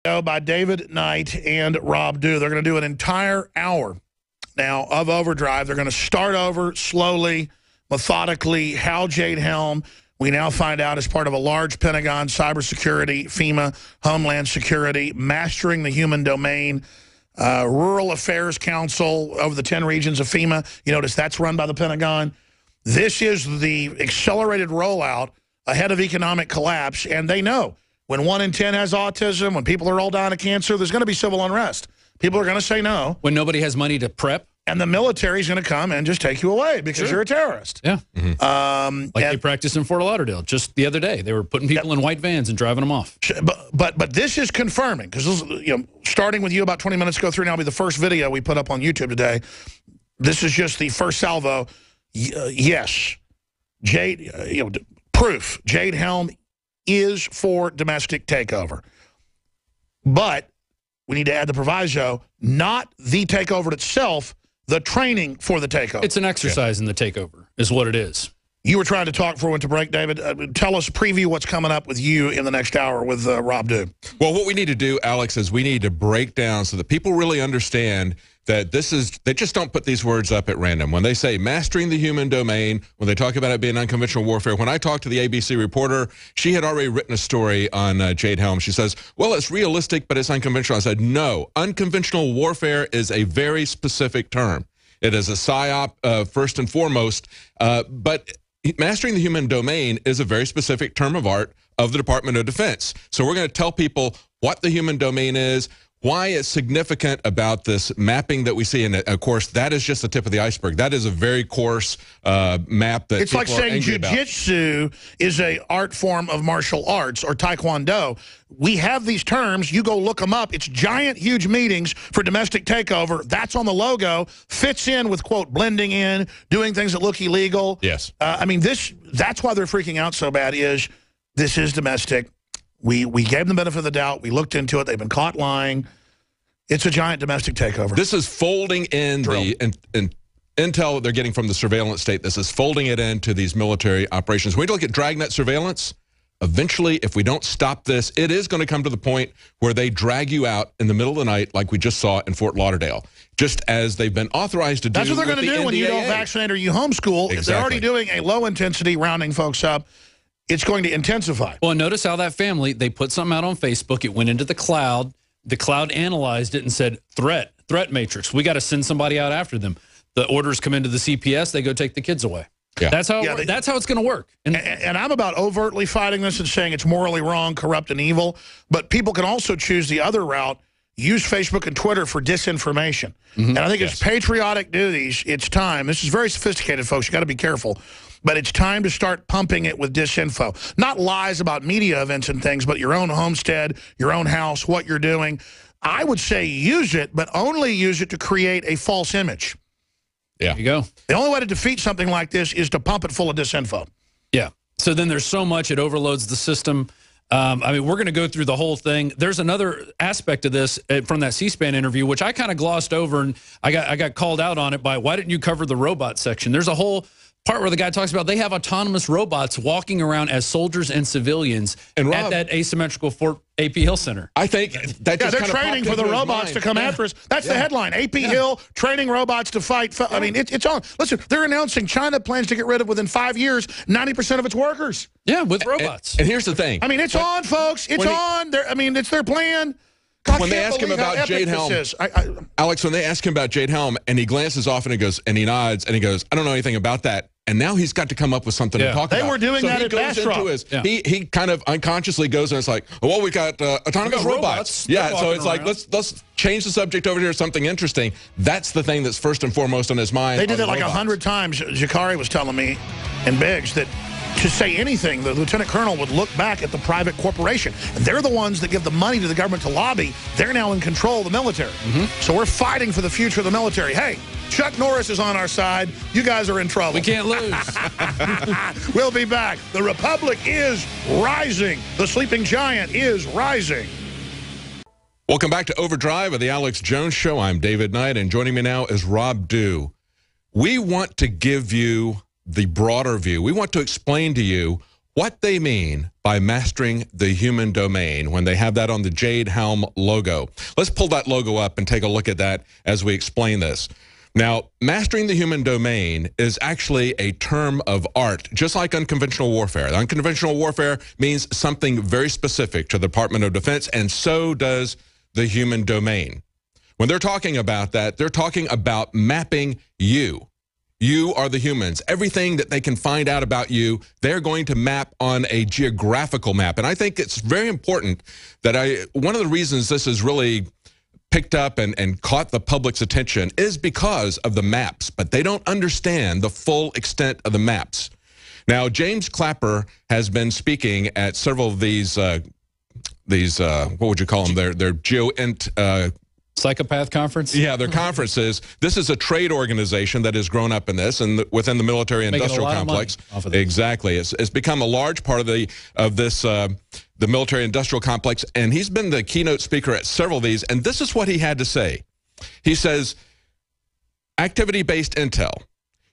By David Knight and Rob Dew. They're going to do an entire hour now of Overdrive. They're going to start over slowly, methodically. How Jade Helm, we now find out, is part of a large Pentagon cybersecurity, FEMA, Homeland Security, mastering the human domain, Rural Affairs Council over the 10 regions of FEMA. You notice that's run by the Pentagon. This is the accelerated rollout ahead of economic collapse, and they know when 1 in 10 has autism, when people are all dying of cancer, there's going to be civil unrest. People are going to say no. When nobody has money to prep. And the military is going to come and just take you away because you're a terrorist. Yeah. Like they practiced in Fort Lauderdale just the other day. They were putting people in white vans and driving them off. But this is confirming, because starting with you about 20 minutes ago through now will be the first video we put up on YouTube today. This is just the first salvo. Yes. Jade, proof. Jade Helm is for domestic takeover. But we need to add the proviso, not the takeover itself, the training for the takeover. It's an exercise in the takeover is what it is. You were trying to talk before we went to break, David. Tell us, preview what's coming up with you in the next hour with Rob Dew. Well, what we need to do, Alex, is we need to break down so that people really understand that this is, they just don't put these words up at random. When they say mastering the human domain, when they talk about it being unconventional warfare, when I talked to the ABC reporter, she had already written a story on Jade Helm. She says, well, it's realistic, but it's unconventional. I said, no, unconventional warfare is a very specific term. It is a PSYOP first and foremost, but mastering the human domain is a very specific term of art of the Department of Defense. So we're going to tell people what the human domain is, why it's significant about this mapping that we see. And of course, that is just the tip of the iceberg. That is a very coarse map that it's like saying jiu-jitsu is a art form of martial arts or taekwondo. We have these terms. You go look them up. It's giant, huge meetings for domestic takeover. That's on the logo. Fits in with, quote, blending in, doing things that look illegal. Yes. I mean, that's why they're freaking out so bad is this is domestic. We gave them the benefit of the doubt. We looked into it. They've been caught lying. It's a giant domestic takeover. This is folding in the intel that they're getting from the surveillance state. This is folding it into these military operations. When we look at Dragnet surveillance, eventually, if we don't stop this, it is going to come to the point where they drag you out in the middle of the night like we just saw in Fort Lauderdale, just as they've been authorized to do. That's what they're going to do when you don't vaccinate or you homeschool. Exactly. If they're already doing a low-intensity rounding folks up, it's going to intensify. Well, notice how that family, they put something out on Facebook. It went into the cloud. The cloud analyzed it and said, threat matrix. We got to send somebody out after them. The orders come into the CPS. They go take the kids away. Yeah. That's how it's going to work. And I'm about overtly fighting this and saying it's morally wrong, corrupt, and evil. But people can also choose the other route, use Facebook and Twitter for disinformation. And I think it's patriotic duties. It's time. This is very sophisticated, folks. You got to be careful. But it's time to start pumping it with disinfo. Not lies about media events and things, but your own homestead, your own house, what you're doing. I would say use it, but only use it to create a false image. Yeah. There you go. The only way to defeat something like this is to pump it full of disinfo. Yeah. So then there's so much, it overloads the system. I mean, we're going to go through the whole thing. There's another aspect of this from that C-SPAN interview, which I kind of glossed over, and I got called out on it by, why didn't you cover the robot section? There's a whole part where the guy talks about they have autonomous robots walking around as soldiers and civilians at that asymmetrical Fort AP Hill Center. I think that just they're training for the robots to come after us. That's the headline. AP Hill training robots to fight. I mean, it's on. Listen, they're announcing China plans to get rid of, within 5 years, 90% of its workers. Yeah, with robots. And here's the thing. I mean, it's on, folks. It's on. I mean, it's their plan. God, when they ask him about Jade Helm, Alex, when they ask him about Jade Helm, and he glances off and he goes, and he nods, and he goes, I don't know anything about that. And now he's got to come up with something to talk about. They were doing that at Bastrop. He kind of unconsciously goes and it's like, well, we got autonomous robots. Yeah, so it's like, let's change the subject over here to something interesting. That's the thing that's first and foremost on his mind. They did it like 100 times. Jakari was telling me, and Biggs, that to say anything, the lieutenant colonel would look back at the private corporation. And they're the ones that give the money to the government to lobby. They're now in control of the military. So we're fighting for the future of the military. Hey, Chuck Norris is on our side. You guys are in trouble. We can't lose. We'll be back. The Republic is rising. The sleeping giant is rising. Welcome back to Overdrive of the Alex Jones Show. I'm David Knight, and joining me now is Rob Dew. We want to give you the broader view. We want to explain to you what they mean by mastering the human domain when they have that on the Jade Helm logo. Let's pull that logo up and take a look at that as we explain this. Now, mastering the human domain is actually a term of art, just like unconventional warfare. Unconventional warfare means something very specific to the Department of Defense, and so does the human domain. When they're talking about that, they're talking about mapping you. You are the humans. Everything that they can find out about you, they're going to map on a geographical map. And I think it's very important that one of the reasons this is really picked up and caught the public's attention is because of the maps, but they don't understand the full extent of the maps. Now, James Clapper has been speaking at several of these what would you call them? They're Psychopath conference? Yeah, their conferences. This is a trade organization that has grown up in this and within the military-industrial complex. Exactly. It's become a large part of the military-industrial complex, and he's been the keynote speaker at several of these, and this is what he had to say. He says, activity-based intel,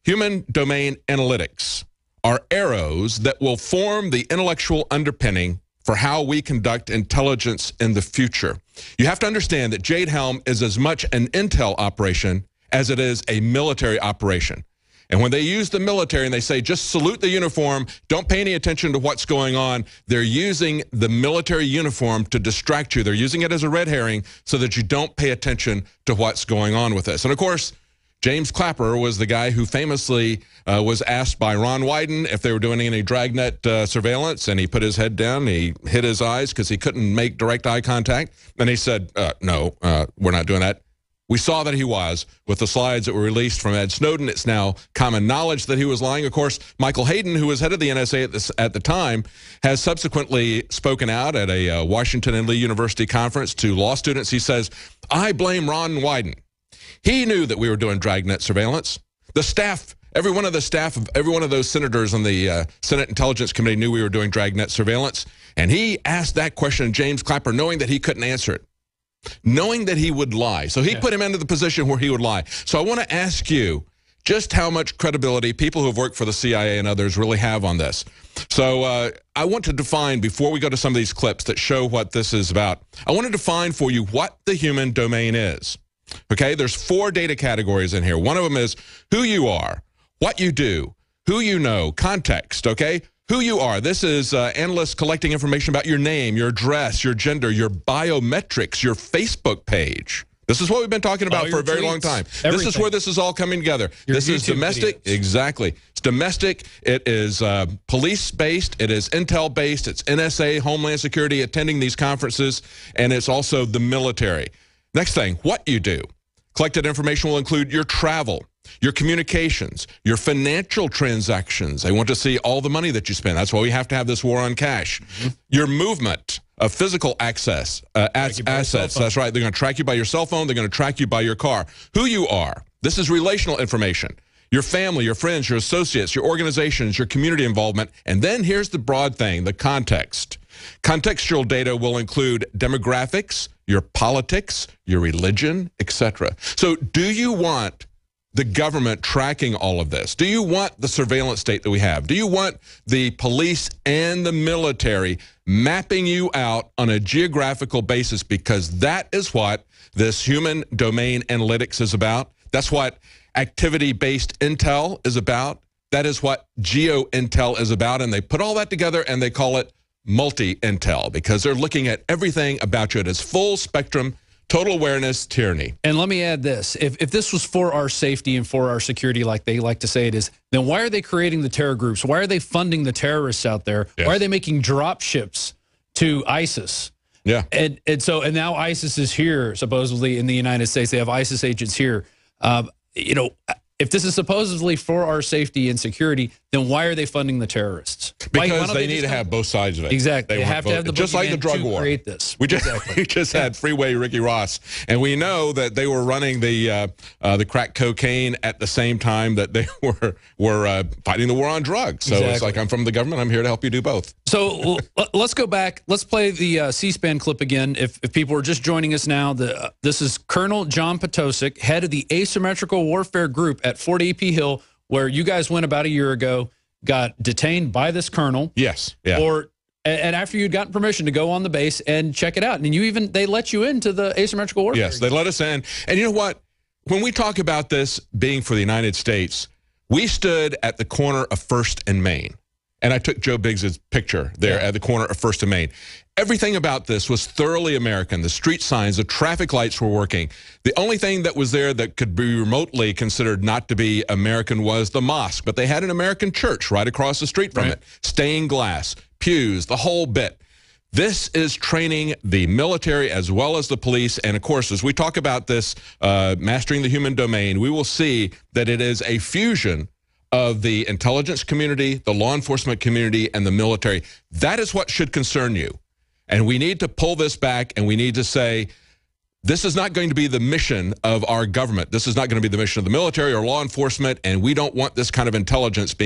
human domain analytics are arrows that will form the intellectual underpinning for how we conduct intelligence in the future. You have to understand that Jade Helm is as much an intel operation as it is a military operation. And when they use the military and they say, just salute the uniform, don't pay any attention to what's going on, they're using the military uniform to distract you. They're using it as a red herring so that you don't pay attention to what's going on with this. And of course, James Clapper was the guy who famously was asked by Ron Wyden if they were doing any Dragnet surveillance, and he put his head down, he hid his eyes because he couldn't make direct eye contact, and he said, no, we're not doing that. We saw that he was with the slides that were released from Ed Snowden. It's now common knowledge that he was lying. Of course, Michael Hayden, who was head of the NSA at the time, has subsequently spoken out at a Washington and Lee University conference to law students. He says, I blame Ron Wyden. He knew that we were doing Dragnet surveillance. The staff, every one of the staff of every one of those senators on the Senate Intelligence Committee knew we were doing Dragnet surveillance. And he asked that question to James Clapper, knowing that he couldn't answer it, knowing that he would lie. So he put him into the position where he would lie. So I want to ask you just how much credibility people who have worked for the CIA and others really have on this. So I want to define, before we go to some of these clips that show what this is about, I want to define for you what the human domain is. Okay, there's 4 data categories in here. One of them is who you are, what you do, who you know, context, okay? Who you are. This is analysts collecting information about your name, your address, your gender, your biometrics, your Facebook page. This is what we've been talking about for a very long time. Everything. This is where this is all coming together. This is domestic. Videos. Exactly. It's domestic. It is police-based. It is intel-based. It's NSA, Homeland Security, attending these conferences, and it's also the military. Next thing, what you do. Collected information will include your travel, your communications, your financial transactions. They want to see all the money that you spend. That's why we have to have this war on cash. Your movement of physical access, assets. That's right. They're going to track you by your cell phone. They're going to track you by your car. Who you are. This is relational information. Your family, your friends, your associates, your organizations, your community involvement. And then here's the broad thing, the context. Contextual data will include demographics, your politics, your religion, etc. So do you want the government tracking all of this? Do you want the surveillance state that we have? Do you want the police and the military mapping you out on a geographical basis? Because that is what this human domain analytics is about. That's what activity-based intel is about. That is what geo-intel is about. And they put all that together and they call it multi-intel because they're looking at everything about you. It is full spectrum, total awareness, tyranny. And let me add this. If this was for our safety and for our security, like they like to say it is, then why are they creating the terror groups? Why are they funding the terrorists out there? Yes. Why are they making drop ships to ISIS? Yeah. And now ISIS is here, supposedly, in the United States. They have ISIS agents here. You know, if this is supposedly for our safety and security, then why are they funding the terrorists? Because they need to have both sides of it. Exactly. They have to have the just like the drug war. Create this. We just had Freeway Ricky Ross, and we know that they were running the crack cocaine at the same time that they were fighting the war on drugs. So it's like, I'm from the government. I'm here to help you do both. So let's go back. Let's play the C-SPAN clip again. If people are just joining us now, this is Colonel John Potosik, head of the Asymmetrical Warfare Group at Fort AP Hill, where you guys went about a year ago. got detained by this colonel. Yes. Yeah. And after you'd gotten permission to go on the base and check it out. And they let you into the asymmetrical warfare. Yes, they let us in. And you know what? When we talk about this being for the United States, we stood at the corner of 1st and Main. And I took Joe Biggs' picture there at the corner of 1st and Main. Everything about this was thoroughly American. The street signs, the traffic lights were working. The only thing that was there that could be remotely considered not to be American was the mosque. But they had an American church right across the street from it. Stained glass, pews, the whole bit. This is training the military as well as the police. And, of course, as we talk about this, mastering the human domain, we will see that it is a fusion of the intelligence community, the law enforcement community, and the military. That is what should concern you. And we need to pull this back, and we need to say, this is not going to be the mission of our government. This is not going to be the mission of the military or law enforcement, and we don't want this kind of intelligence being